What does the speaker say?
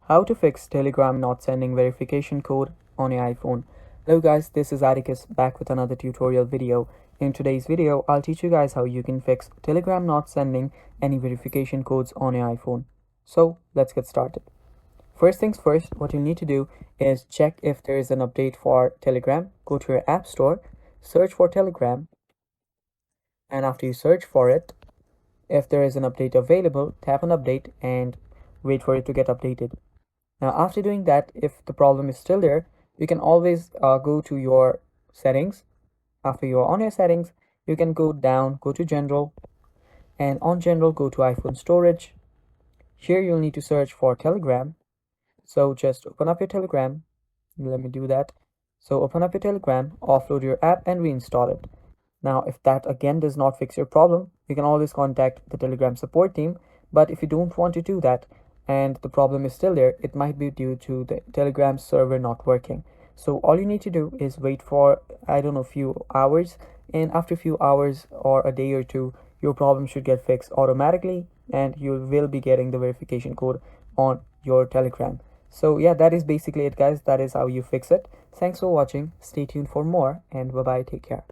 How to fix Telegram not sending verification code on your iPhone. Hello guys, this is Atticus back with another tutorial video. In today's video, I'll teach you guys how you can fix Telegram not sending any verification codes on your iPhone. So let's get started. First things first, what you need to do is check if there is an update for Telegram. Go to your app store, search for Telegram, and after you search for it, if there is an update available, tap on update and wait for it to get updated. Now, after doing that, if the problem is still there, you can always go to your settings. After you are on your settings, you can go down, go to general, and on general, go to iPhone storage. Here you'll need to search for Telegram. So just open up your Telegram. Let me do that. So open up your Telegram, offload your app and reinstall it. Now, if that again does not fix your problem, you can always contact the Telegram support team. But if you don't want to do that and the problem is still there, it might be due to the Telegram server not working. So all you need to do is wait for, I don't know, few hours, and after a few hours or a day or two, your problem should get fixed automatically and you will be getting the verification code on your Telegram. So yeah, that is basically it guys. That is how you fix it. Thanks for watching. Stay tuned for more, and bye bye, take care.